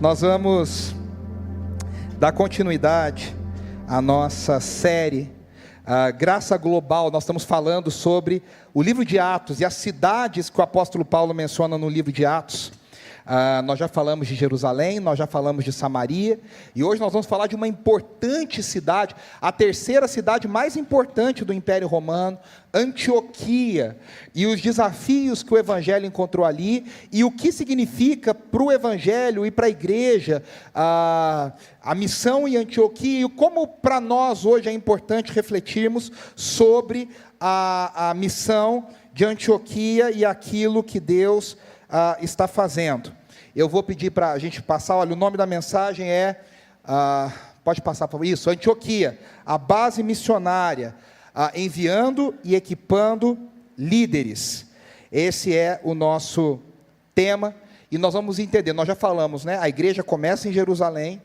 Nós vamos dar continuidade à nossa série Graça Global. Nós estamos falando sobre o livro de Atos e as cidades que o apóstolo Paulo menciona no livro de Atos. Nós já falamos de Jerusalém, nós já falamos de Samaria, e hoje nós vamos falar de uma importante cidade, a terceira cidade mais importante do Império Romano, Antioquia, e os desafios que o Evangelho encontrou ali, e o que significa para o Evangelho e para a igreja, a missão em Antioquia, e como para nós hoje é importante refletirmos sobre a missão de Antioquia e aquilo que Deus está fazendo. Eu vou pedir para a gente passar, olha, o nome da mensagem é, pode passar para isso, Antioquia, a base missionária, enviando e equipando líderes. Esse é o nosso tema, e nós vamos entender, nós já falamos, né? A igreja começa em Jerusalém,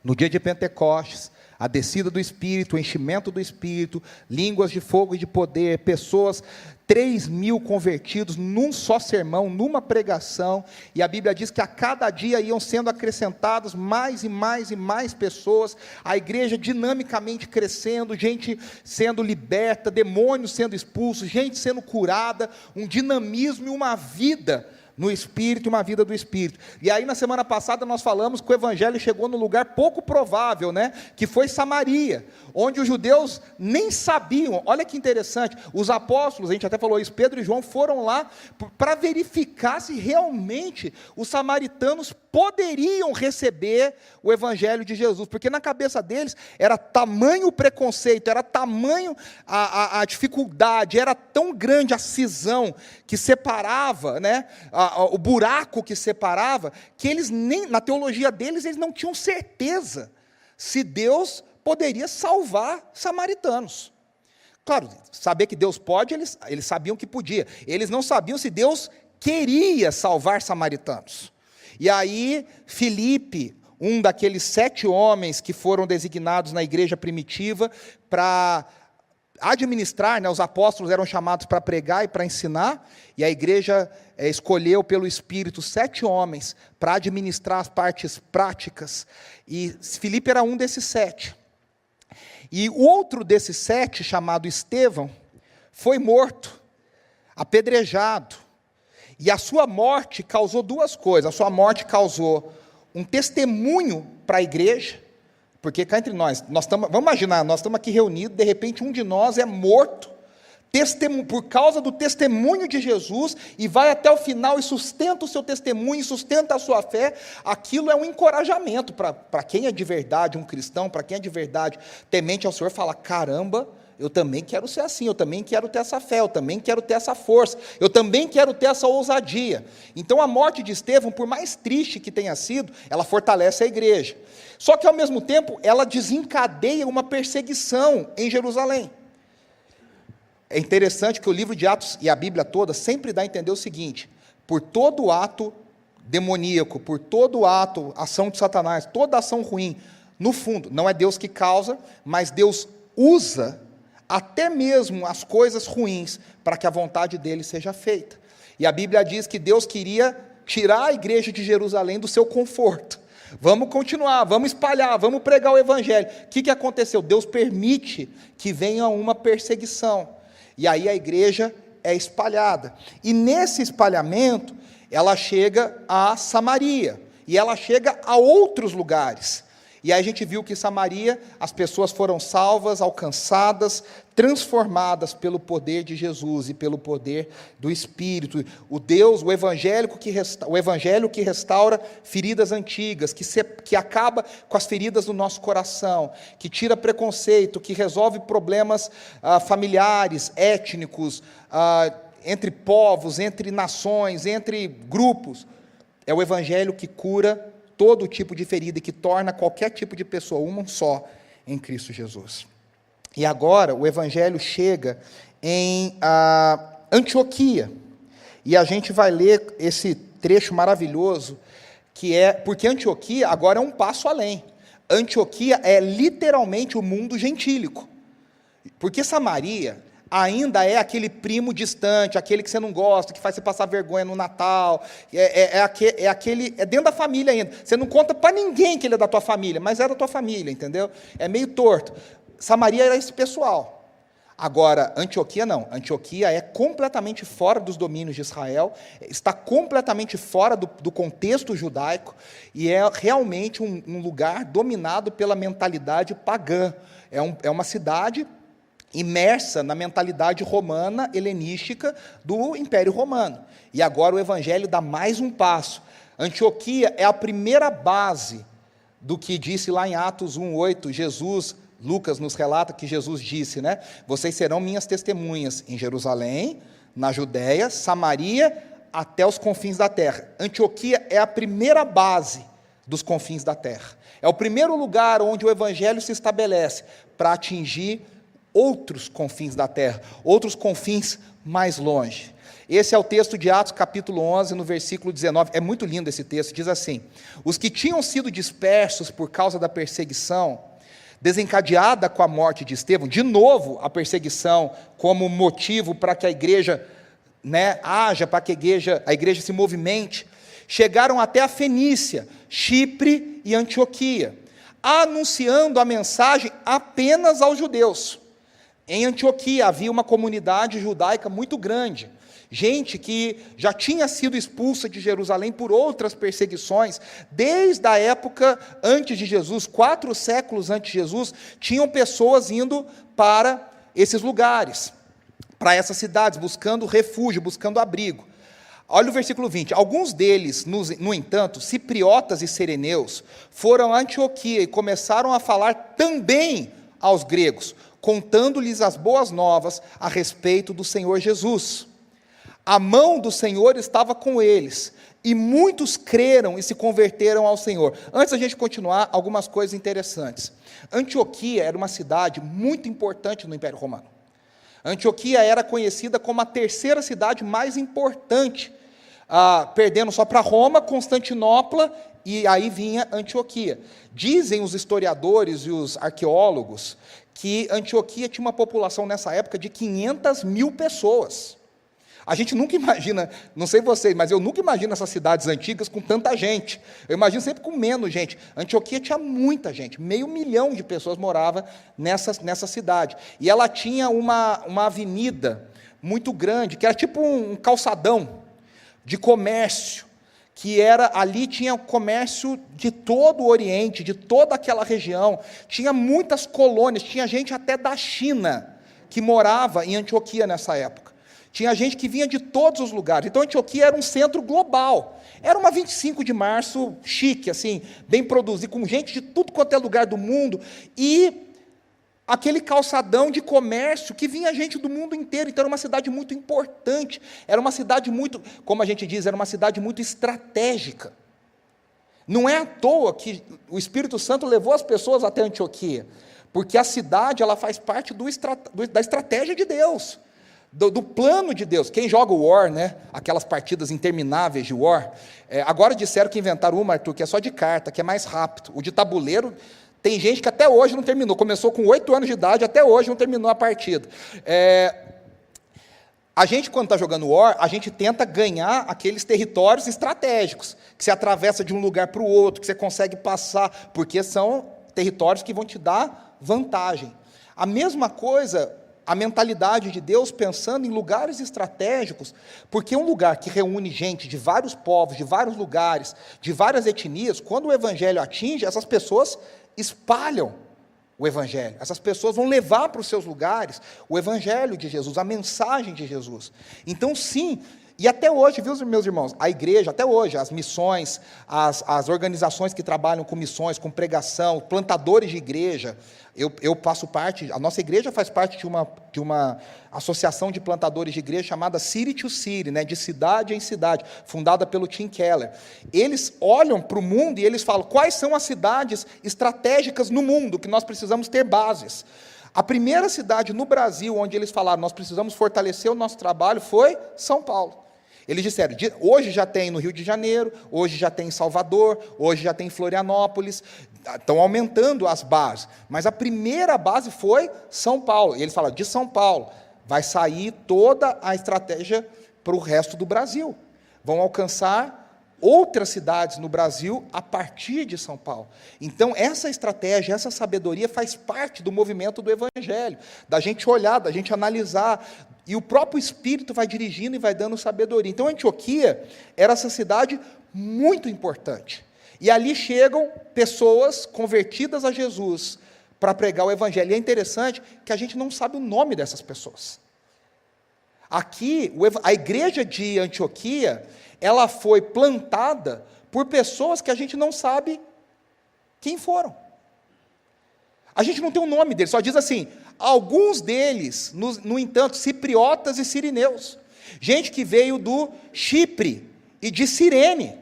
no dia de Pentecostes, a descida do Espírito, o enchimento do Espírito, línguas de fogo e de poder, pessoas, 3.000 convertidos num só sermão, numa pregação, e a Bíblia diz que a cada dia iam sendo acrescentados mais e mais e mais pessoas, a igreja dinamicamente crescendo, gente sendo liberta, demônios sendo expulsos, gente sendo curada, um dinamismo e uma vida no Espírito, uma vida do Espírito. E aí na semana passada nós falamos que o Evangelho chegou num lugar pouco provável, né? Que foi Samaria, onde os judeus nem sabiam. Olha que interessante, os apóstolos, a gente até falou isso, Pedro e João foram lá para verificar se realmente os samaritanos poderiam receber o Evangelho de Jesus, porque na cabeça deles era tamanho o preconceito, era tamanho a dificuldade, era tão grande a cisão que separava, né, o buraco que separava, que eles nem, na teologia deles, eles não tinham certeza se Deus poderia salvar samaritanos. Claro, saber que Deus pode, eles sabiam que podia, eles não sabiam se Deus queria salvar samaritanos. E aí, Filipe, um daqueles 7 homens que foram designados na igreja primitiva para administrar, né, os apóstolos eram chamados para pregar e para ensinar, e a igreja escolheu pelo Espírito 7 homens para administrar as partes práticas, e Filipe era um desses 7. E o outro desses 7, chamado Estevão, foi morto, apedrejado. E a sua morte causou 2 coisas. A sua morte causou um testemunho para a igreja, porque cá entre nós estamos, vamos imaginar, nós estamos aqui reunidos, de repente um de nós é morto, por causa do testemunho de Jesus, e vai até o final e sustenta o seu testemunho, e sustenta a sua fé. Aquilo é um encorajamento para quem é de verdade um cristão, para quem é de verdade temente ao Senhor, fala, caramba, eu também quero ser assim, eu também quero ter essa fé, eu também quero ter essa força, eu também quero ter essa ousadia. Então a morte de Estevão, por mais triste que tenha sido, ela fortalece a igreja. Só que ao mesmo tempo, ela desencadeia uma perseguição em Jerusalém. É interessante que o livro de Atos e a Bíblia toda sempre dá a entender o seguinte: por todo ato demoníaco, por todo ato, ação de Satanás, toda ação ruim, no fundo, não é Deus que causa, mas Deus usa até mesmo as coisas ruins para que a vontade dele seja feita. E a Bíblia diz que Deus queria tirar a igreja de Jerusalém do seu conforto. Vamos continuar, vamos espalhar, vamos pregar o Evangelho. O que aconteceu? Deus permite que venha uma perseguição. E aí a igreja é espalhada. E nesse espalhamento, ela chega a Samaria. E ela chega a outros lugares. E aí a gente viu que em Samaria, as pessoas foram salvas, alcançadas, transformadas pelo poder de Jesus e pelo poder do Espírito. O Evangelho que restaura feridas antigas, que acaba com as feridas do nosso coração, que tira preconceito, que resolve problemas familiares, étnicos, entre povos, entre nações, entre grupos. É o Evangelho que cura todo tipo de ferida e que torna qualquer tipo de pessoa uma só em Cristo Jesus. E agora o Evangelho chega em Antioquia, e a gente vai ler esse trecho maravilhoso, que é, porque Antioquia agora é um passo além. Antioquia é literalmente o mundo gentílico, porque Samaria, ainda é aquele primo distante, aquele que você não gosta, que faz você passar vergonha no Natal, é dentro da família ainda. Você não conta para ninguém que ele é da tua família, mas é da tua família, entendeu? É meio torto. Samaria era esse pessoal. Agora, Antioquia não. Antioquia é completamente fora dos domínios de Israel, está completamente fora do contexto judaico, e é realmente um lugar dominado pela mentalidade pagã. É uma cidade imersa na mentalidade romana, helenística, do Império Romano. E agora o Evangelho dá mais um passo. Antioquia é a primeira base do que disse lá em Atos 1:8, Lucas nos relata que Jesus disse, né? Vocês serão minhas testemunhas em Jerusalém, na Judéia, Samaria, até os confins da terra. Antioquia é a primeira base dos confins da terra. É o primeiro lugar onde o Evangelho se estabelece para atingir outros confins da terra, outros confins mais longe. Esse é o texto de Atos capítulo 11, no versículo 19. É muito lindo esse texto, diz assim: os que tinham sido dispersos por causa da perseguição, desencadeada com a morte de Estevão, de novo a perseguição como motivo para que a igreja haja, para que a igreja se movimente, chegaram até a Fenícia, Chipre e Antioquia, anunciando a mensagem apenas aos judeus. Em Antioquia havia uma comunidade judaica muito grande, gente que já tinha sido expulsa de Jerusalém por outras perseguições, desde a época antes de Jesus, 4 séculos antes de Jesus, tinham pessoas indo para esses lugares, para essas cidades, buscando refúgio, buscando abrigo. Olha o versículo 20, alguns deles, no entanto, cipriotas e sireneus, foram a Antioquia e começaram a falar também aos gregos, contando-lhes as boas novas a respeito do Senhor Jesus. A mão do Senhor estava com eles, e muitos creram e se converteram ao Senhor. Antes da gente continuar, algumas coisas interessantes. Antioquia era uma cidade muito importante no Império Romano. Antioquia era conhecida como a terceira cidade mais importante, perdendo só para Roma, Constantinopla, e aí vinha Antioquia. Dizem os historiadores e os arqueólogos que Antioquia tinha uma população nessa época de 500 mil pessoas. A gente nunca imagina, não sei vocês, mas eu nunca imagino essas cidades antigas com tanta gente. Eu imagino sempre com menos gente. Antioquia tinha muita gente, 500 mil de pessoas moravam nessa cidade. E ela tinha uma avenida muito grande, que era tipo um calçadão de comércio, que ali tinha comércio de todo o Oriente, de toda aquela região. Tinha muitas colônias, tinha gente até da China que morava em Antioquia nessa época. Tinha gente que vinha de todos os lugares. Então, Antioquia era um centro global. Era uma 25 de março chique, assim, bem produzido, com gente de tudo quanto é lugar do mundo. E aquele calçadão de comércio que vinha gente do mundo inteiro. Então, era uma cidade muito importante. Era uma cidade muito, como a gente diz, era uma cidade muito estratégica. Não é à toa que o Espírito Santo levou as pessoas até Antioquia, porque a cidade ela faz parte da estratégia de Deus. Do plano de Deus. Quem joga o War, aquelas partidas intermináveis de War, agora disseram que inventaram uma, Arthur, que é só de carta, que é mais rápido. O de tabuleiro, tem gente que até hoje não terminou, começou com 8 anos de idade, até hoje não terminou a partida. A gente, quando está jogando War, a gente tenta ganhar aqueles territórios estratégicos, que você atravessa de um lugar para o outro, que você consegue passar, porque são territórios que vão te dar vantagem. A mesma coisa, a mentalidade de Deus pensando em lugares estratégicos, porque um lugar que reúne gente de vários povos, de vários lugares, de várias etnias, quando o Evangelho atinge, essas pessoas espalham o Evangelho, essas pessoas vão levar para os seus lugares o Evangelho de Jesus, a mensagem de Jesus. Então, sim, e até hoje, viu, meus irmãos, a igreja, até hoje, as missões, as organizações que trabalham com missões, com pregação, plantadores de igreja, eu faço parte, a nossa igreja faz parte de uma associação de plantadores de igreja chamada City to City, de cidade em cidade, fundada pelo Tim Keller. Eles olham para o mundo e eles falam, quais são as cidades estratégicas no mundo que nós precisamos ter bases? A primeira cidade no Brasil onde eles falaram, nós precisamos fortalecer o nosso trabalho, foi São Paulo. Eles disseram, hoje já tem no Rio de Janeiro, hoje já tem em Salvador, hoje já tem em Florianópolis, estão aumentando as bases, mas a primeira base foi São Paulo. E eles falaram, de São Paulo, vai sair toda a estratégia para o resto do Brasil. Vão alcançar outras cidades no Brasil a partir de São Paulo. Então, essa estratégia, essa sabedoria faz parte do movimento do Evangelho, da gente olhar, da gente analisar, e o próprio Espírito vai dirigindo e vai dando sabedoria. Então, Antioquia era essa cidade muito importante. E ali chegam pessoas convertidas a Jesus para pregar o Evangelho. E é interessante que a gente não sabe o nome dessas pessoas. Aqui, a igreja de Antioquia, ela foi plantada por pessoas que a gente não sabe quem foram. A gente não tem o nome deles, só diz assim, alguns deles, no entanto, cipriotas e sirineus. Gente que veio do Chipre e de Cirene,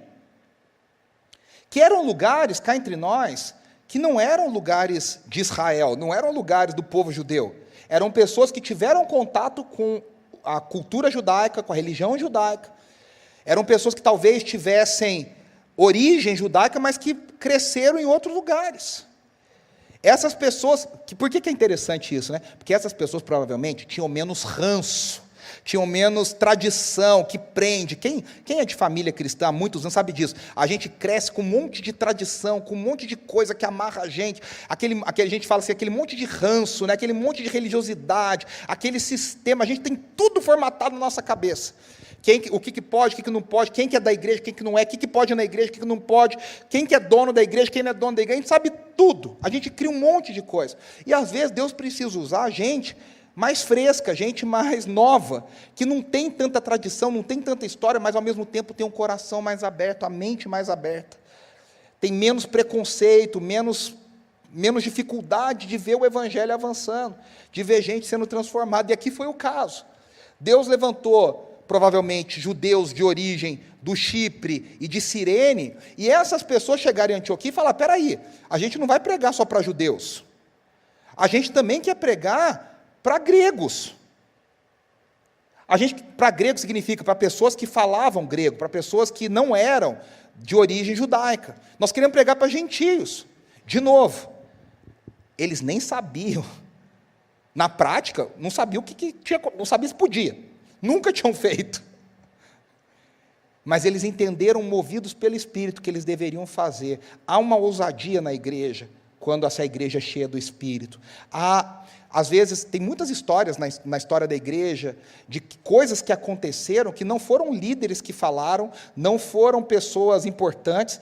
que eram lugares, cá entre nós, que não eram lugares de Israel, não eram lugares do povo judeu. Eram pessoas que tiveram contato com a cultura judaica, com a religião judaica. Eram pessoas que talvez tivessem origem judaica, mas que cresceram em outros lugares. Essas pessoas, por que é interessante isso, né? Porque essas pessoas provavelmente tinham menos ranço, tinham menos tradição, que prende. Quem é de família cristã há muitos anos sabe disso. A gente cresce com um monte de tradição, com um monte de coisa que amarra a gente. A gente fala assim, aquele monte de ranço, né? Aquele monte de religiosidade, aquele sistema. A gente tem tudo formatado na nossa cabeça. O que pode, o que não pode, quem que é da igreja, quem que não é, o que pode na igreja, o que não pode, quem que é dono da igreja, quem não é dono da igreja, a gente sabe tudo, a gente cria um monte de coisa, e às vezes Deus precisa usar a gente mais fresca, gente mais nova, que não tem tanta tradição, não tem tanta história, mas ao mesmo tempo tem um coração mais aberto, a mente mais aberta, tem menos preconceito, menos dificuldade de ver o evangelho avançando, de ver gente sendo transformada, e aqui foi o caso. Deus levantou provavelmente judeus de origem do Chipre e de Cirene, e essas pessoas chegarem em Antioquia e falar, peraí, a gente não vai pregar só para judeus, a gente também quer pregar para gregos. Para gregos significa para pessoas que falavam grego, para pessoas que não eram de origem judaica. Nós queremos pregar para gentios. De novo, eles nem sabiam, na prática, não sabiam o que tinha, não sabiam se podia. Nunca tinham feito. Mas eles entenderam, movidos pelo Espírito, que eles deveriam fazer. Há uma ousadia na igreja, quando essa igreja é cheia do Espírito. Às vezes, tem muitas histórias na história da igreja, de coisas que aconteceram, que não foram líderes que falaram, não foram pessoas importantes,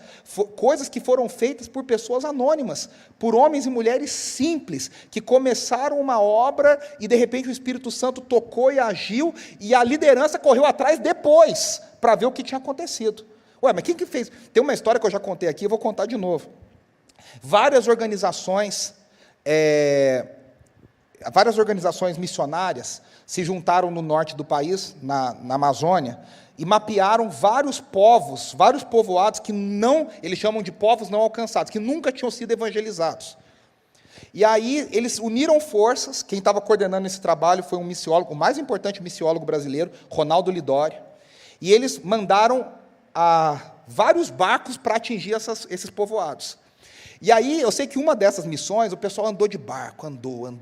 coisas que foram feitas por pessoas anônimas, por homens e mulheres simples, que começaram uma obra e, de repente, o Espírito Santo tocou e agiu, e a liderança correu atrás depois, para ver o que tinha acontecido. Ué, mas quem que fez? Tem uma história que eu já contei aqui, eu vou contar de novo. Várias organizações missionárias se juntaram no norte do país, na Amazônia, e mapearam vários povoados que eles chamam de povos não alcançados, que nunca tinham sido evangelizados. E aí eles uniram forças, quem estava coordenando esse trabalho foi um missiólogo, o mais importante missiólogo brasileiro, Ronaldo Lidório, e eles mandaram vários barcos para atingir esses povoados. E aí, eu sei que uma dessas missões, o pessoal andou de barco, andou.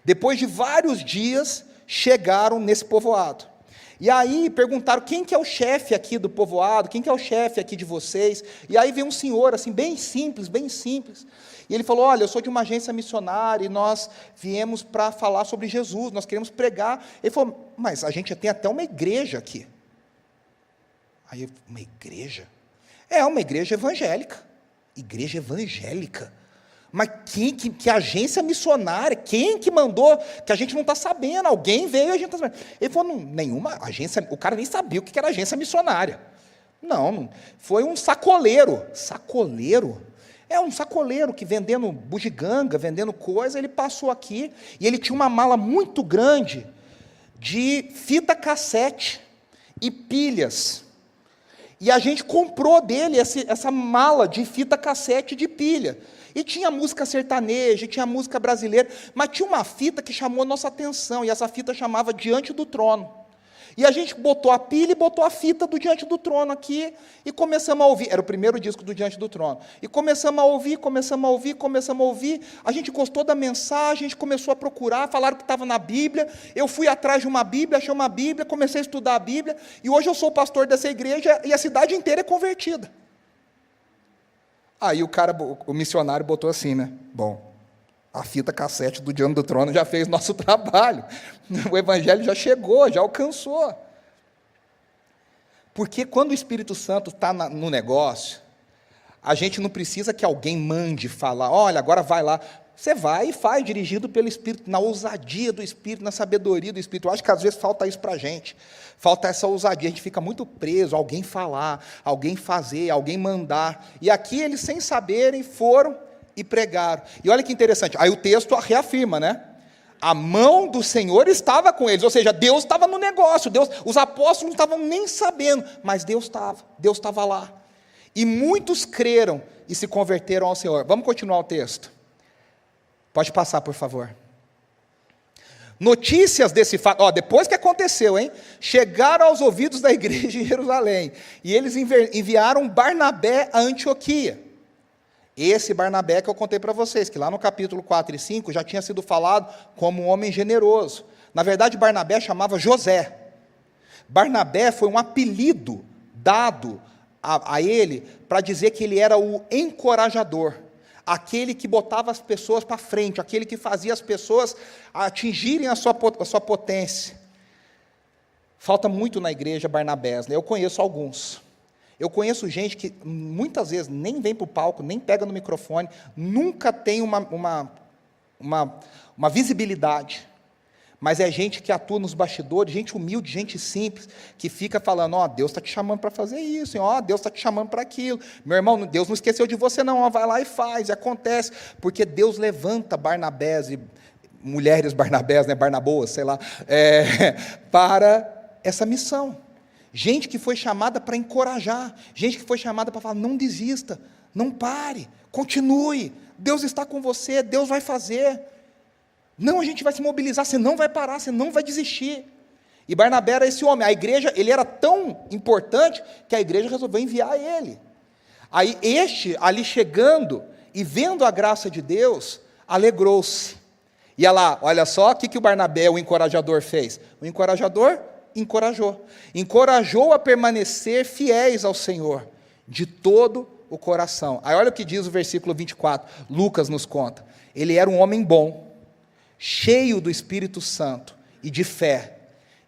Depois de vários dias, chegaram nesse povoado. E aí, perguntaram, quem que é o chefe aqui do povoado? Quem que é o chefe aqui de vocês? E aí veio um senhor, assim, bem simples. E ele falou, olha, eu sou de uma agência missionária, e nós viemos para falar sobre Jesus, nós queremos pregar. Ele falou, mas a gente tem até uma igreja aqui. Aí, uma igreja? É, uma igreja evangélica. Igreja evangélica? Mas que agência missionária? Quem que mandou? Que a gente não está sabendo. Alguém veio e a gente está sabendo. Ele falou, nenhuma agência, o cara nem sabia o que era agência missionária. Não, foi um sacoleiro. Sacoleiro? É um sacoleiro que vendendo bugiganga, vendendo coisa, ele passou aqui e ele tinha uma mala muito grande de fita cassete e pilhas. E a gente comprou dele essa mala de fita cassete de pilha. E tinha música sertaneja, tinha música brasileira, mas tinha uma fita que chamou a nossa atenção, e essa fita chamava Diante do Trono. E a gente botou a pilha e botou a fita do Diante do Trono aqui, e começamos a ouvir. Era o primeiro disco do Diante do Trono. E começamos a ouvir. A gente gostou da mensagem, a gente começou a procurar, falaram que estava na Bíblia. Eu fui atrás de uma Bíblia, achei uma Bíblia, comecei a estudar a Bíblia, e hoje eu sou pastor dessa igreja, e a cidade inteira é convertida. Aí o missionário botou assim, né? Bom, a fita cassete do Diante do Trono já fez nosso trabalho. O Evangelho já chegou, já alcançou. Porque quando o Espírito Santo está no negócio, a gente não precisa que alguém mande falar, olha, agora vai lá. Você vai e faz, dirigido pelo Espírito, na ousadia do Espírito, na sabedoria do Espírito. Eu acho que às vezes falta isso para a gente. Falta essa ousadia, a gente fica muito preso, alguém falar, alguém fazer, alguém mandar. E aqui eles, sem saberem, foram e pregaram. E olha que interessante, aí o texto reafirma, né? A mão do Senhor estava com eles, ou seja, Deus estava no negócio, os apóstolos não estavam nem sabendo, mas Deus estava lá. E muitos creram e se converteram ao Senhor. Vamos continuar o texto. Pode passar, por favor. Notícias desse fato, depois que aconteceu, chegaram aos ouvidos da igreja em Jerusalém, e eles enviaram Barnabé a Antioquia. Esse Barnabé que eu contei para vocês, que lá no capítulo 4 e 5 já tinha sido falado como um homem generoso. Na verdade, Barnabé chamava José. Barnabé foi um apelido dado a ele para dizer que ele era o encorajador, aquele que botava as pessoas para frente, aquele que fazia as pessoas atingirem a sua potência. Falta muito na igreja Barnabés, né? Eu conheço alguns. Eu conheço gente que muitas vezes nem vem para o palco, nem pega no microfone, nunca tem uma visibilidade, mas é gente que atua nos bastidores, gente humilde, gente simples, que fica falando, Deus está te chamando para fazer isso, Deus está te chamando para aquilo, meu irmão, Deus não esqueceu de você não, vai lá e faz, e acontece, porque Deus levanta Barnabés, e mulheres Barnabés, né, Barnaboas, sei lá, para essa missão. Gente que foi chamada para encorajar, gente que foi chamada para falar, não desista, não pare, continue, Deus está com você, Deus vai fazer. Não, a gente vai se mobilizar, você não vai parar, você não vai desistir. E Barnabé era esse homem, a igreja, ele era tão importante, que a igreja resolveu enviar ele. Aí ali chegando, e vendo a graça de Deus, alegrou-se. E olha só, o que o Barnabé, o encorajador, fez? O encorajador encorajou a permanecer fiéis ao Senhor, de todo o coração. Aí olha o que diz o versículo 24, Lucas nos conta, ele era um homem bom, cheio do Espírito Santo e de fé,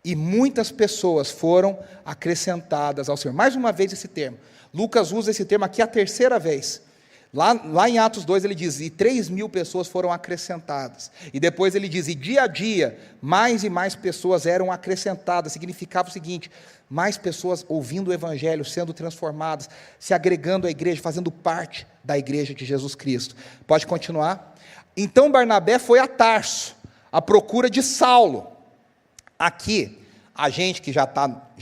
e muitas pessoas foram acrescentadas ao Senhor. Mais uma vez esse termo, Lucas usa esse termo aqui a terceira vez. Lá em Atos 2 ele diz, e 3.000 pessoas foram acrescentadas. E depois ele diz, e dia a dia, mais e mais pessoas eram acrescentadas. Significava o seguinte, mais pessoas ouvindo o Evangelho, sendo transformadas, se agregando à igreja, fazendo parte da igreja de Jesus Cristo. Pode continuar? Então Barnabé foi a Tarso, à procura de Saulo. Aqui, a gente que já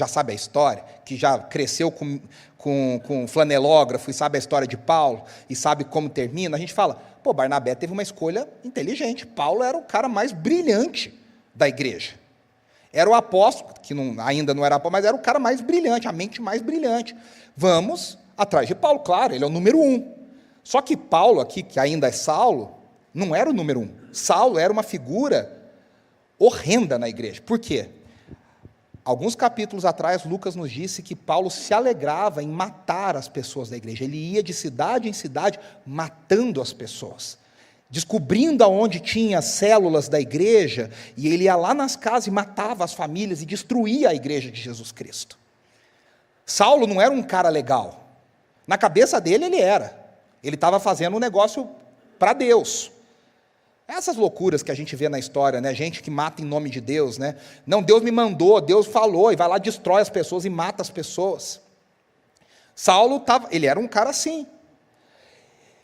sabe a história, que já cresceu com flanelógrafo e sabe a história de Paulo, e sabe como termina, a gente fala, Barnabé teve uma escolha inteligente, Paulo era o cara mais brilhante da igreja, era o apóstolo, que ainda não era apóstolo, mas era o cara mais brilhante, a mente mais brilhante, vamos atrás de Paulo, claro, ele é o número 1, só que Paulo aqui, que ainda é Saulo, não era o número 1, Saulo era uma figura horrenda na igreja, por quê? Alguns capítulos atrás, Lucas nos disse que Paulo se alegrava em matar as pessoas da igreja. Ele ia de cidade em cidade matando as pessoas, descobrindo aonde tinha células da igreja, e ele ia lá nas casas e matava as famílias e destruía a igreja de Jesus Cristo. Saulo não era um cara legal. Na cabeça dele ele estava fazendo um negócio para Deus. Essas loucuras que a gente vê na história, né? Gente que mata em nome de Deus, né? Não, Deus me mandou, Deus falou, e vai lá, destrói as pessoas e mata as pessoas. Saulo ele era um cara assim.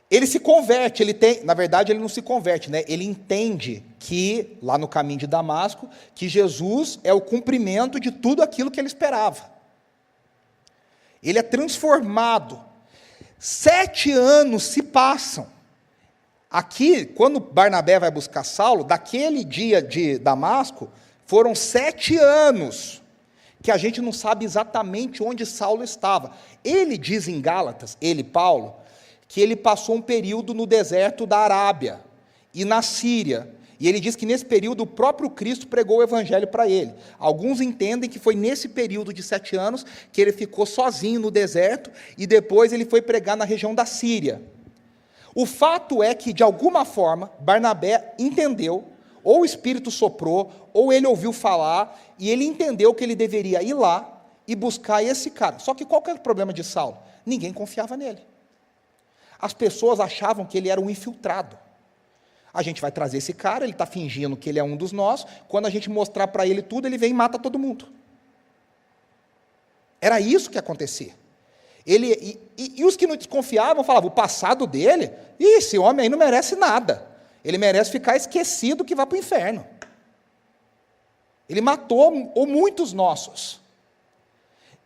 Ele se converte, na verdade ele não se converte, né? Ele entende que, lá no caminho de Damasco, que Jesus é o cumprimento de tudo aquilo que ele esperava. Ele é transformado. 7 anos se passam. Aqui, quando Barnabé vai buscar Saulo, daquele dia de Damasco, foram 7 anos que a gente não sabe exatamente onde Saulo estava. Ele diz em Gálatas, ele, Paulo, que ele passou um período no deserto da Arábia e na Síria. E ele diz que nesse período o próprio Cristo pregou o evangelho para ele. Alguns entendem que foi nesse período de 7 anos que ele ficou sozinho no deserto e depois ele foi pregar na região da Síria. O fato é que, de alguma forma, Barnabé entendeu, ou o Espírito soprou, ou ele ouviu falar, e ele entendeu que ele deveria ir lá e buscar esse cara. Só que qual que era o problema de Saulo? Ninguém confiava nele. As pessoas achavam que ele era um infiltrado. A gente vai trazer esse cara, ele está fingindo que ele é um dos nossos, quando a gente mostrar para ele tudo, ele vem e mata todo mundo. Era isso que acontecia. E os que não desconfiavam falavam, o passado dele, esse homem aí não merece nada, ele merece ficar esquecido que vai para o inferno. Ele matou muitos nossos.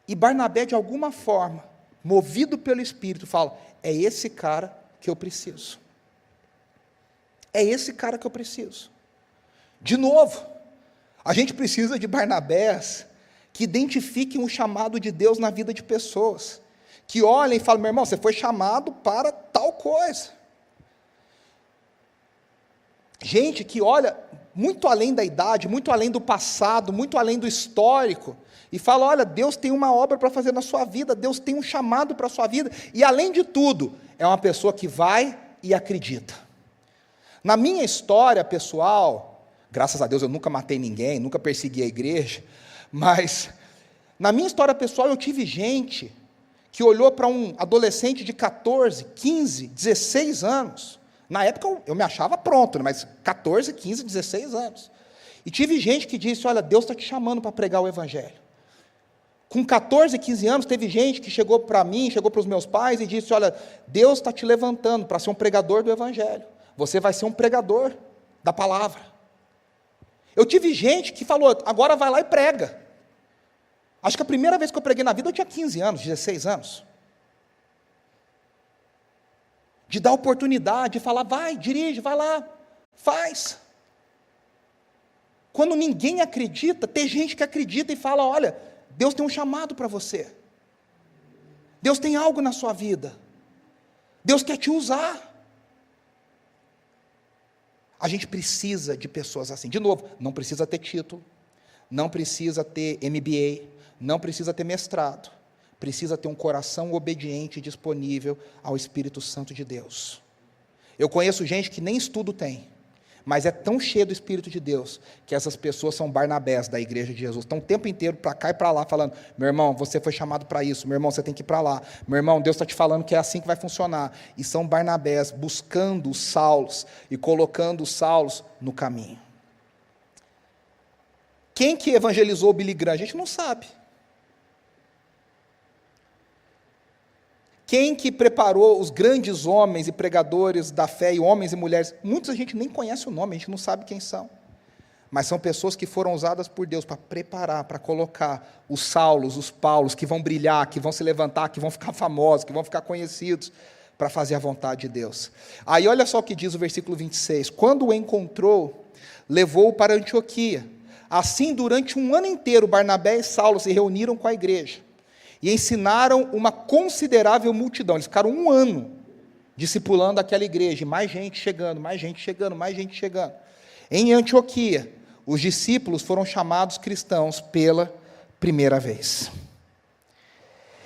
E Barnabé, de alguma forma, movido pelo Espírito, fala, é esse cara que eu preciso. É esse cara que eu preciso. De novo, a gente precisa de Barnabés que identifiquem o chamado de Deus na vida de pessoas, que olhem e falem, meu irmão, você foi chamado para tal coisa. Gente que olha muito além da idade, muito além do passado, muito além do histórico, e fala, olha, Deus tem uma obra para fazer na sua vida, Deus tem um chamado para a sua vida, e além de tudo, é uma pessoa que vai e acredita. Na minha história pessoal, graças a Deus eu nunca matei ninguém, nunca persegui a igreja, mas na minha história pessoal eu tive gente que olhou para um adolescente de 14, 15, 16 anos, na época eu me achava pronto, mas 14, 15, 16 anos, e tive gente que disse, olha, Deus está te chamando para pregar o evangelho. Com 14, 15 anos, teve gente que chegou para mim, chegou para os meus pais e disse, olha, Deus está te levantando para ser um pregador do evangelho. Você vai ser um pregador da palavra. Eu tive gente que falou, agora vai lá e prega. Acho que a primeira vez que eu preguei na vida eu tinha 15 anos, 16 anos. De dar oportunidade, de falar, vai, dirige, vai lá, faz. Quando ninguém acredita, tem gente que acredita e fala, olha, Deus tem um chamado para você. Deus tem algo na sua vida. Deus quer te usar. A gente precisa de pessoas assim. De novo, não precisa ter título, não precisa ter MBA, não precisa ter mestrado. Precisa ter um coração obediente e disponível ao Espírito Santo de Deus. Eu conheço gente que nem estudo tem, mas é tão cheio do Espírito de Deus, que essas pessoas são Barnabés da igreja de Jesus. Estão o tempo inteiro para cá e para lá, falando, meu irmão, você foi chamado para isso, meu irmão, você tem que ir para lá, meu irmão, Deus está te falando que é assim que vai funcionar. E são Barnabés buscando os Saulos e colocando os Saulos no caminho. Quem que evangelizou Billy Graham? A gente não sabe. Quem que preparou os grandes homens e pregadores da fé, e homens e mulheres? Muitos a gente nem conhece o nome, a gente não sabe quem são. Mas são pessoas que foram usadas por Deus para preparar, para colocar os Saulos, os Paulos, que vão brilhar, que vão se levantar, que vão ficar famosos, que vão ficar conhecidos, para fazer a vontade de Deus. Aí olha só o que diz o versículo 26. Quando o encontrou, levou-o para Antioquia. Assim, durante um ano inteiro, Barnabé e Saulo se reuniram com a igreja e ensinaram uma considerável multidão. Eles ficaram um ano discipulando aquela igreja, e mais gente chegando, mais gente chegando, mais gente chegando. Em Antioquia, os discípulos foram chamados cristãos pela primeira vez.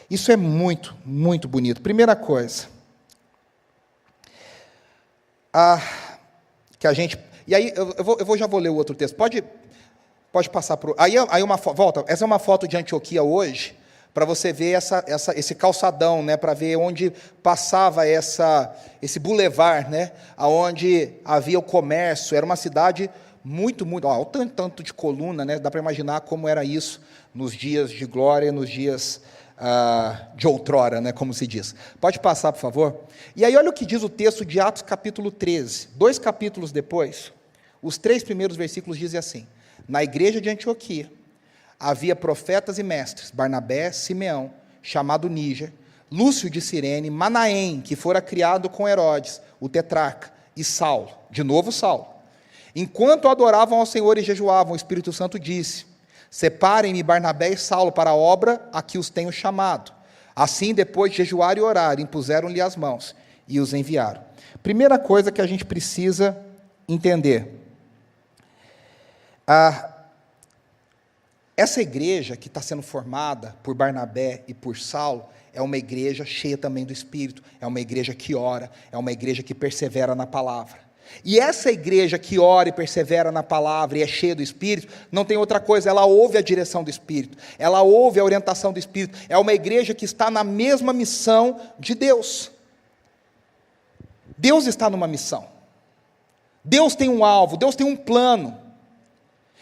Isso é muito, muito bonito. Primeira coisa, que a gente... E aí, já vou ler o outro texto. Pode passar para o... Aí uma foto, volta, essa é uma foto de Antioquia hoje, para você ver esse calçadão, né, para ver onde passava esse bulevar, né, onde havia o comércio. Era uma cidade muito, muito... Olha o tanto de coluna, né, dá para imaginar como era isso nos dias de glória, nos dias de outrora, né, como se diz. Pode passar, por favor? E aí olha o que diz o texto de Atos capítulo 13. 2 capítulos depois, os 3 primeiros versículos dizem assim: na igreja de Antioquia havia profetas e mestres, Barnabé, Simeão, chamado Níger, Lúcio de Cirene, Manaém, que fora criado com Herodes, o tetrarca, e Saulo, de novo Saulo. Enquanto adoravam ao Senhor e jejuavam, o Espírito Santo disse: Separem-me Barnabé e Saulo para a obra a que os tenho chamado. Assim, depois de jejuar e orar, impuseram-lhe as mãos e os enviaram. Primeira coisa que a gente precisa entender. Essa igreja que está sendo formada por Barnabé e por Saulo é uma igreja cheia também do Espírito, é uma igreja que ora, é uma igreja que persevera na palavra. E essa igreja que ora e persevera na palavra e é cheia do Espírito, não tem outra coisa, ela ouve a direção do Espírito, ela ouve a orientação do Espírito, é uma igreja que está na mesma missão de Deus. Deus está numa missão, Deus tem um alvo, Deus tem um plano,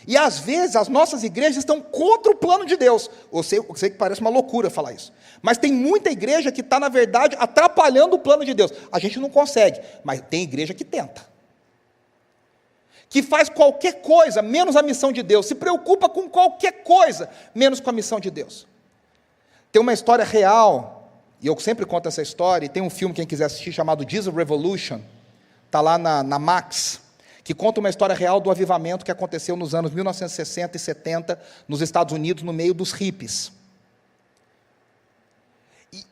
e às vezes as nossas igrejas estão contra o plano de Deus. Eu sei que parece uma loucura falar isso, mas tem muita igreja que está na verdade atrapalhando o plano de Deus. A gente não consegue, mas tem igreja que tenta, que faz qualquer coisa, menos a missão de Deus, se preocupa com qualquer coisa, menos com a missão de Deus. Tem uma história real, e eu sempre conto essa história, e tem um filme, quem quiser assistir, chamado Jesus Revolution, está lá na Max, que conta uma história real do avivamento que aconteceu nos anos 1960 e 70, nos Estados Unidos, no meio dos hippies.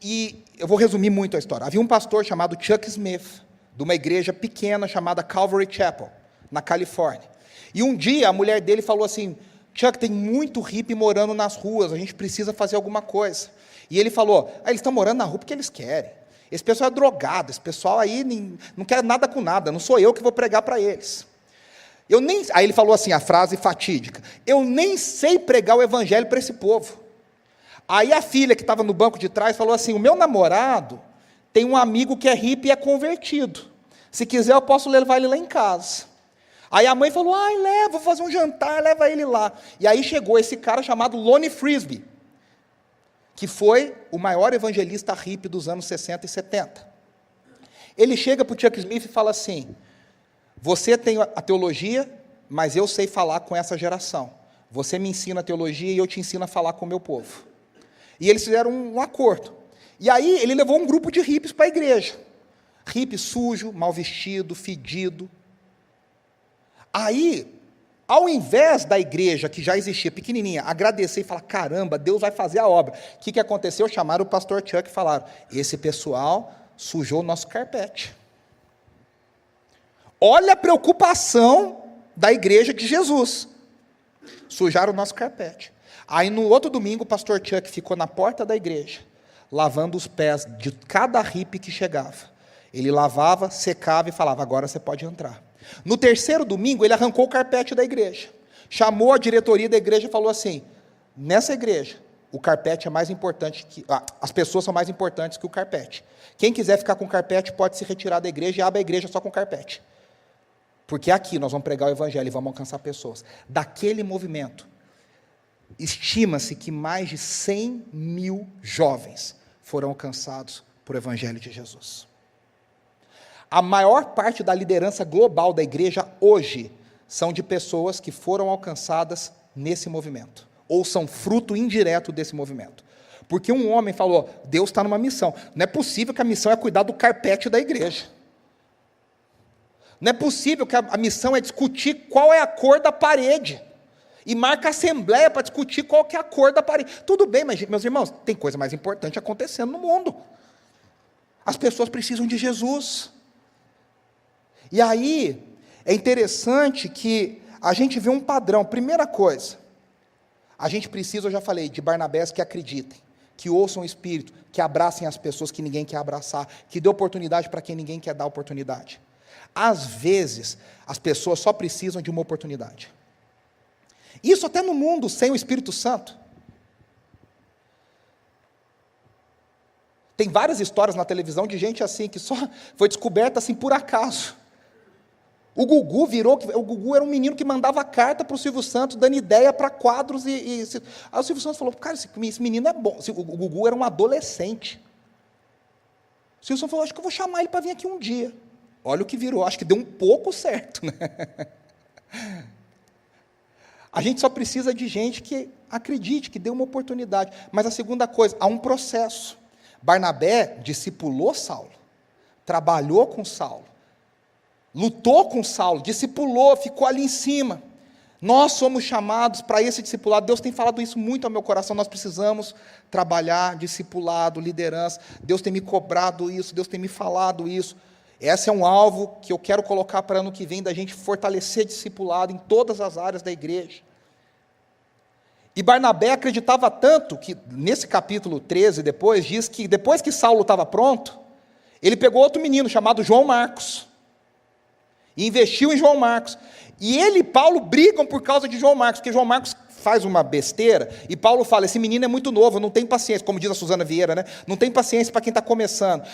E eu vou resumir muito a história. Havia um pastor chamado Chuck Smith, de uma igreja pequena chamada Calvary Chapel, na Califórnia. E um dia a mulher dele falou assim: Chuck, tem muito hippie morando nas ruas, a gente precisa fazer alguma coisa. E ele falou: eles estão morando na rua porque eles querem. Esse pessoal é drogado, esse pessoal aí não quer nada com nada, não sou eu que vou pregar para eles. Aí ele falou assim, a frase fatídica: eu nem sei pregar o evangelho para esse povo. Aí a filha que estava no banco de trás falou assim: o meu namorado tem um amigo que é hippie e é convertido. Se quiser eu posso levar ele lá em casa. Aí a mãe falou: leva, vou fazer um jantar, leva ele lá. E aí chegou esse cara chamado Lonnie Frisbee, que foi o maior evangelista hippie dos anos 60 e 70. Ele chega para o Chuck Smith e fala assim: você tem a teologia, mas eu sei falar com essa geração. Você me ensina a teologia e eu te ensino a falar com o meu povo. E eles fizeram um acordo. E aí ele levou um grupo de hippies para a igreja. Hippie sujo, mal vestido, fedido. Aí, ao invés da igreja, que já existia pequenininha, agradecer e falar: caramba, Deus vai fazer a obra. O que aconteceu? Chamaram o pastor Chuck e falaram: esse pessoal sujou o nosso carpete. Olha a preocupação da igreja de Jesus. Sujaram o nosso carpete. Aí no outro domingo o pastor Chuck ficou na porta da igreja, lavando os pés de cada hippie que chegava. Ele lavava, secava e falava: agora você pode entrar. No terceiro domingo ele arrancou o carpete da igreja, chamou a diretoria da igreja e falou assim: nessa igreja o carpete é mais importante as pessoas são mais importantes que o carpete. Quem quiser ficar com o carpete pode se retirar da igreja e abre a igreja só com o carpete. Porque aqui nós vamos pregar o evangelho e vamos alcançar pessoas. Daquele movimento, estima-se que mais de 100 mil jovens foram alcançados por o evangelho de Jesus. A maior parte da liderança global da igreja hoje são de pessoas que foram alcançadas nesse movimento, ou são fruto indireto desse movimento. Porque um homem falou: Deus está numa missão. Não é possível que a missão é cuidar do carpete da igreja. Não é possível que a missão é discutir qual é a cor da parede. E marca a assembleia para discutir qual que é a cor da parede. Tudo bem, mas, meus irmãos, tem coisa mais importante acontecendo no mundo. As pessoas precisam de Jesus. E aí, é interessante que a gente vê um padrão. Primeira coisa, a gente precisa, eu já falei, de Barnabés que acreditem, que ouçam o Espírito, que abracem as pessoas que ninguém quer abraçar, que dê oportunidade para quem ninguém quer dar oportunidade. Às vezes, as pessoas só precisam de uma oportunidade. Isso até no mundo sem o Espírito Santo. Tem várias histórias na televisão de gente assim, que só foi descoberta assim por acaso. O Gugu era um menino que mandava carta para o Silvio Santos, dando ideia para quadros. Aí o Silvio Santos falou: cara, esse menino é bom. O Gugu era um adolescente. O Silvio Santos falou: acho que eu vou chamar ele para vir aqui um dia. Olha o que virou, acho que deu um pouco certo, né? A gente só precisa de gente que acredite, que dê uma oportunidade. Mas a segunda coisa, há um processo. Barnabé discipulou Saulo, trabalhou com Saulo, lutou com Saulo, discipulou, ficou ali em cima. Nós somos chamados para esse discipulado. Deus tem falado isso muito ao meu coração. Nós precisamos trabalhar discipulado, liderança. Deus tem me cobrado isso, Deus tem me falado isso. Esse é um alvo que eu quero colocar para ano que vem, da gente fortalecer discipulado em todas as áreas da igreja. E Barnabé acreditava tanto que, nesse capítulo 13 depois, diz que depois que Saulo estava pronto, ele pegou outro menino chamado João Marcos, e investiu em João Marcos. E ele e Paulo brigam por causa de João Marcos, porque João Marcos faz uma besteira, e Paulo fala, esse menino é muito novo, não tem paciência, como diz a Suzana Vieira, né? Não tem paciência para quem está começando.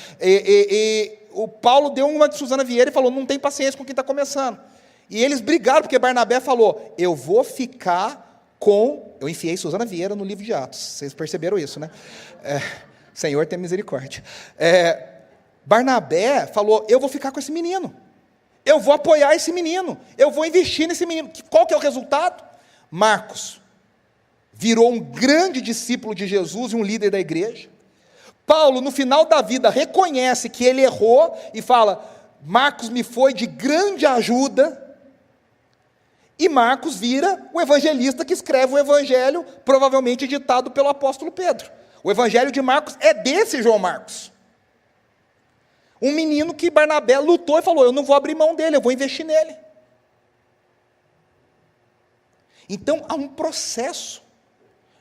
O Paulo deu uma de Suzana Vieira e falou, não tem paciência com quem está começando. E eles brigaram, porque Barnabé falou, eu vou ficar com... Eu enfiei Suzana Vieira no livro de Atos, vocês perceberam isso, né? Senhor, tem misericórdia. Barnabé falou, eu vou ficar com esse menino. Eu vou apoiar esse menino, eu vou investir nesse menino. Qual que é o resultado? Marcos virou um grande discípulo de Jesus e um líder da igreja. Paulo, no final da vida, reconhece que ele errou e fala, Marcos me foi de grande ajuda. E Marcos vira o evangelista que escreve o evangelho, provavelmente ditado pelo apóstolo Pedro. O evangelho de Marcos é desse João Marcos. Um menino que Barnabé lutou e falou, eu não vou abrir mão dele, eu vou investir nele. Então, há um processo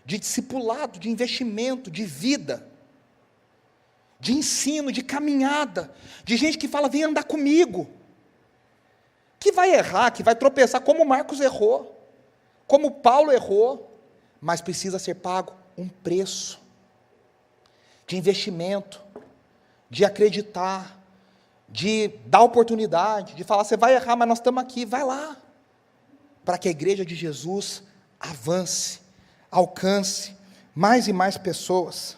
de discipulado, de investimento, de vida, de ensino, de caminhada, de gente que fala, vem andar comigo, que vai errar, que vai tropeçar, como Marcos errou, como Paulo errou, mas precisa ser pago um preço de investimento, de acreditar, de dar oportunidade, de falar, você vai errar, mas nós estamos aqui, vai lá, para que a igreja de Jesus avance, alcance mais e mais pessoas.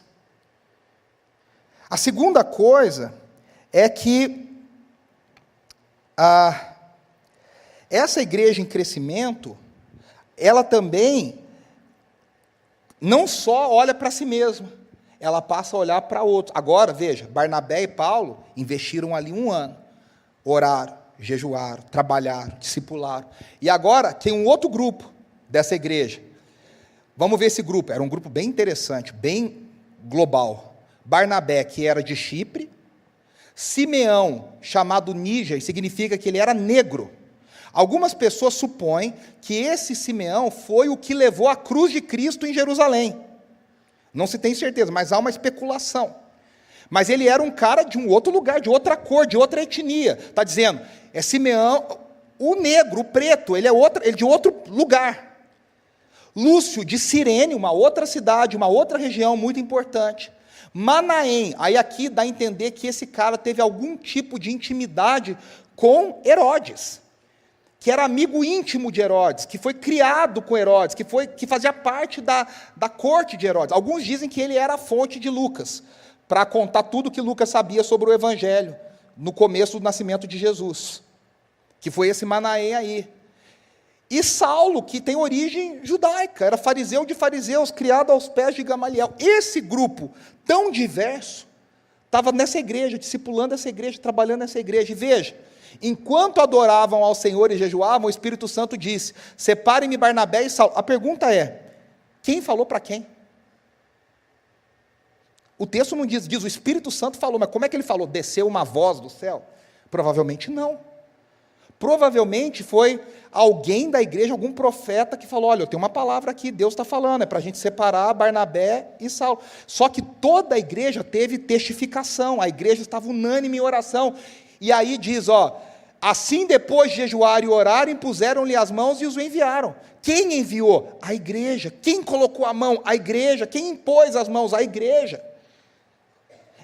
A segunda coisa é que essa igreja em crescimento, ela também não só olha para si mesma, ela passa a olhar para outros. Agora, veja, Barnabé e Paulo investiram ali 1 ano, oraram, jejuaram, trabalharam, discipularam. E agora tem um outro grupo dessa igreja. Vamos ver esse grupo. Era um grupo bem interessante, bem global. Barnabé, que era de Chipre. Simeão, chamado Níger, significa que ele era negro. Algumas pessoas supõem que esse Simeão foi o que levou a cruz de Cristo em Jerusalém. Não se tem certeza, mas há uma especulação. Mas ele era um cara de um outro lugar, de outra cor, de outra etnia. Está dizendo, é Simeão, o negro, o preto, ele é de outro lugar. Lúcio, de Cirene, uma outra cidade, uma outra região muito importante. Manaém, aí aqui dá a entender que esse cara teve algum tipo de intimidade com Herodes, que era amigo íntimo de Herodes, que foi criado com Herodes, que fazia parte da corte de Herodes. Alguns dizem que ele era a fonte de Lucas, para contar tudo que Lucas sabia sobre o Evangelho, no começo do nascimento de Jesus, que foi esse Manaém aí. E Saulo, que tem origem judaica, era fariseu de fariseus, criado aos pés de Gamaliel. Esse grupo tão diverso, estava nessa igreja, discipulando essa igreja, trabalhando nessa igreja. E veja, enquanto adoravam ao Senhor e jejuavam, o Espírito Santo disse, separem-me Barnabé e Saulo. A pergunta é, quem falou para quem? O texto não diz, o Espírito Santo falou, mas como é que ele falou? Desceu uma voz do céu? Provavelmente não. Provavelmente foi alguém da igreja, algum profeta que falou, olha, eu tenho uma palavra aqui, Deus está falando, é para a gente separar Barnabé e Saulo. Só que toda a igreja teve testificação, a igreja estava unânime em oração. E aí diz, assim depois de jejuar e orar, impuseram-lhe as mãos e os enviaram. Quem enviou? A igreja. Quem colocou a mão? A igreja. Quem impôs as mãos? A igreja.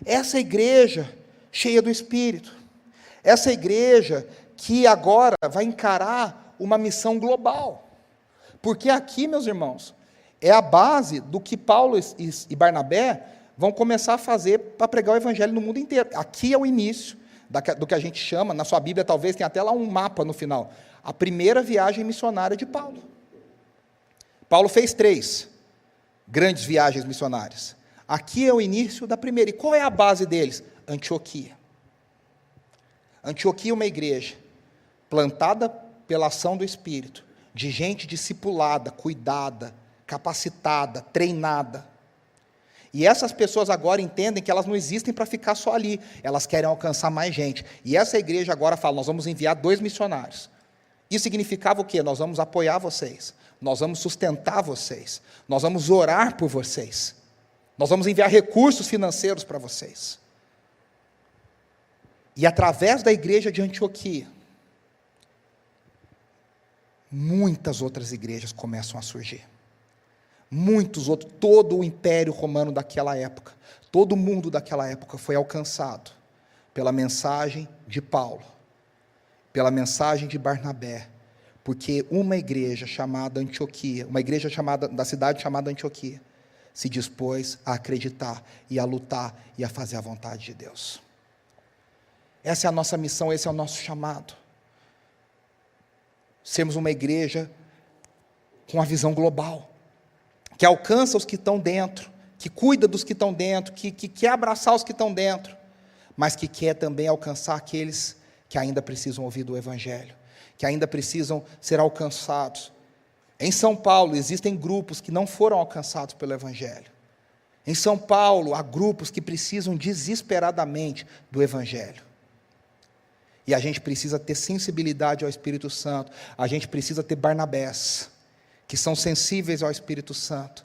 Essa igreja cheia do Espírito. Essa igreja que agora vai encarar uma missão global. Porque aqui, meus irmãos, é a base do que Paulo e Barnabé vão começar a fazer para pregar o evangelho no mundo inteiro. Aqui é o início do que a gente chama, na sua Bíblia talvez tem até lá um mapa no final, a primeira viagem missionária de Paulo. Paulo fez 3 grandes viagens missionárias. Aqui é o início da primeira. E qual é a base deles? Antioquia. Antioquia é uma igreja plantada pela ação do Espírito, de gente discipulada, cuidada, capacitada, treinada. E essas pessoas agora entendem que elas não existem para ficar só ali, elas querem alcançar mais gente. E essa igreja agora fala, nós vamos enviar 2 missionários. Isso significava o quê? Nós vamos apoiar vocês, nós vamos sustentar vocês, nós vamos orar por vocês, nós vamos enviar recursos financeiros para vocês. E através da igreja de Antioquia, muitas outras igrejas começam a surgir. Muitos outros, todo o Império Romano daquela época, todo o mundo daquela época foi alcançado pela mensagem de Paulo, pela mensagem de Barnabé, porque uma igreja chamada Antioquia, uma igreja da cidade chamada Antioquia, se dispôs a acreditar e a lutar e a fazer a vontade de Deus. Essa é a nossa missão, esse é o nosso chamado. Sermos uma igreja com uma visão global, que alcança os que estão dentro, que cuida dos que estão dentro, que quer abraçar os que estão dentro, mas que quer também alcançar aqueles que ainda precisam ouvir do Evangelho, que ainda precisam ser alcançados. Em São Paulo existem grupos que não foram alcançados pelo Evangelho. Em São Paulo há grupos que precisam desesperadamente do Evangelho. E a gente precisa ter sensibilidade ao Espírito Santo, a gente precisa ter Barnabés, que são sensíveis ao Espírito Santo,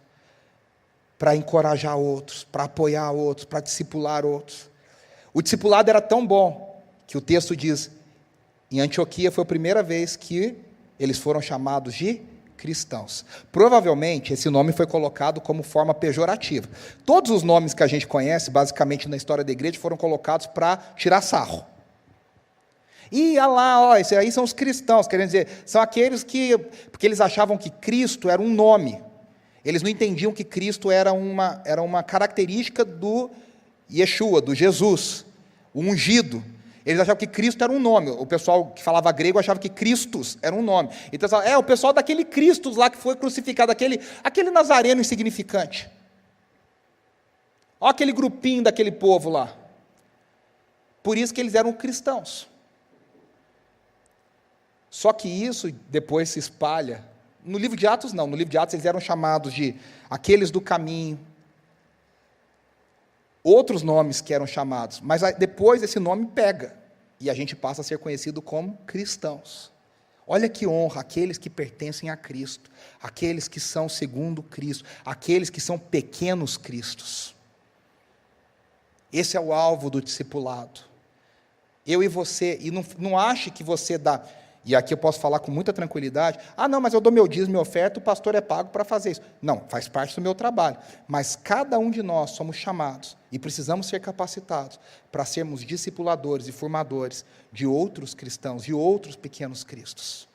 para encorajar outros, para apoiar outros, para discipular outros. O discipulado era tão bom, que o texto diz, em Antioquia foi a primeira vez que eles foram chamados de cristãos. Provavelmente esse nome foi colocado como forma pejorativa. Todos os nomes que a gente conhece, basicamente na história da igreja, foram colocados para tirar sarro. E olha lá, esses aí são os cristãos, querendo dizer, são aqueles que, porque eles achavam que Cristo era um nome, eles não entendiam que Cristo era uma característica do Yeshua, do Jesus, o ungido. Eles achavam que Cristo era um nome, o pessoal que falava grego achava que Christus era um nome. Então, o pessoal daquele Christus lá que foi crucificado, aquele nazareno insignificante. Olha aquele grupinho daquele povo lá. Por isso que eles eram cristãos. Só que isso depois se espalha. No livro de Atos não, no livro de Atos eles eram chamados de aqueles do caminho, outros nomes que eram chamados, mas depois esse nome pega, e a gente passa a ser conhecido como cristãos. Olha que honra, aqueles que pertencem a Cristo, aqueles que são segundo Cristo, aqueles que são pequenos cristos. Esse é o alvo do discipulado. Eu e você, e não ache que você dá... E aqui eu posso falar com muita tranquilidade, não, mas eu dou meu dízimo, minha oferta, o pastor é pago para fazer isso. Não, faz parte do meu trabalho. Mas cada um de nós somos chamados e precisamos ser capacitados para sermos discipuladores e formadores de outros cristãos, de outros pequenos cristos.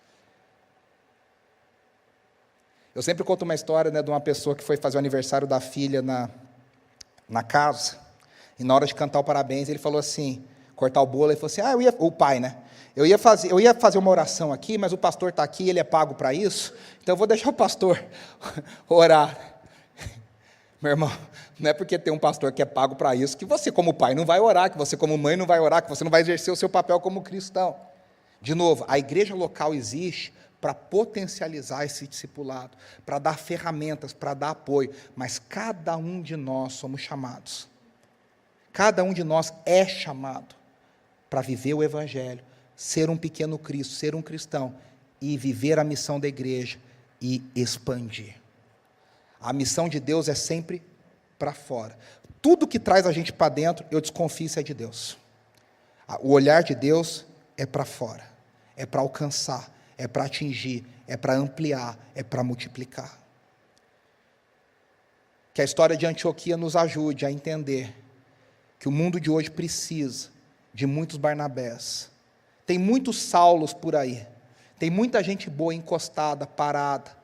Eu sempre conto uma história, de uma pessoa que foi fazer o aniversário da filha na casa, e na hora de cantar o parabéns, ele falou assim, cortar o bolo, ele falou assim, o pai, né? Eu ia fazer uma oração aqui, mas o pastor está aqui, ele é pago para isso, então eu vou deixar o pastor orar. Meu irmão, não é porque tem um pastor que é pago para isso, que você como pai não vai orar, que você como mãe não vai orar, que você não vai exercer o seu papel como cristão. De novo, a igreja local existe para potencializar esse discipulado, para dar ferramentas, para dar apoio, mas cada um de nós somos chamados. Cada um de nós é chamado para viver o Evangelho, ser um pequeno Cristo, ser um cristão, e viver a missão da igreja e expandir. A missão de Deus é sempre para fora. Tudo que traz a gente para dentro, eu desconfio se é de Deus. O olhar de Deus é para fora, é para alcançar, é para atingir, é para ampliar, é para multiplicar. Que a história de Antioquia nos ajude a entender que o mundo de hoje precisa de muitos Barnabés. Tem muitos Saulos por aí, tem muita gente boa encostada, parada,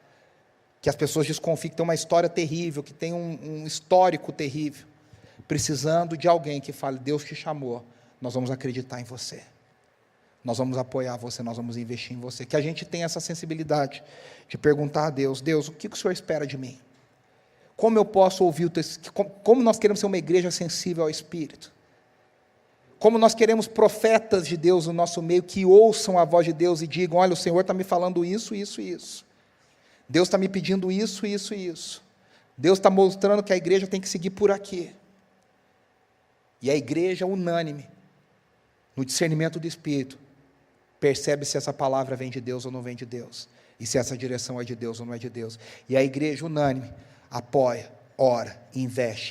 que as pessoas desconfiam que tem uma história terrível, que tem um histórico terrível, precisando de alguém que fale, Deus te chamou, nós vamos acreditar em você, nós vamos apoiar você, nós vamos investir em você, que a gente tenha essa sensibilidade de perguntar a Deus, o que o Senhor espera de mim? Como eu posso ouvir como nós queremos ser uma igreja sensível ao Espírito? como nós queremos profetas de Deus no nosso meio, que ouçam a voz de Deus e digam: olha, o Senhor está me falando isso, isso e isso. Deus está me pedindo isso, isso e isso. Deus está mostrando que a igreja tem que seguir por aqui. E a igreja unânime, no discernimento do Espírito, percebe se essa palavra vem de Deus ou não vem de Deus, e se essa direção é de Deus ou não é de Deus. E a igreja unânime apoia, ora, investe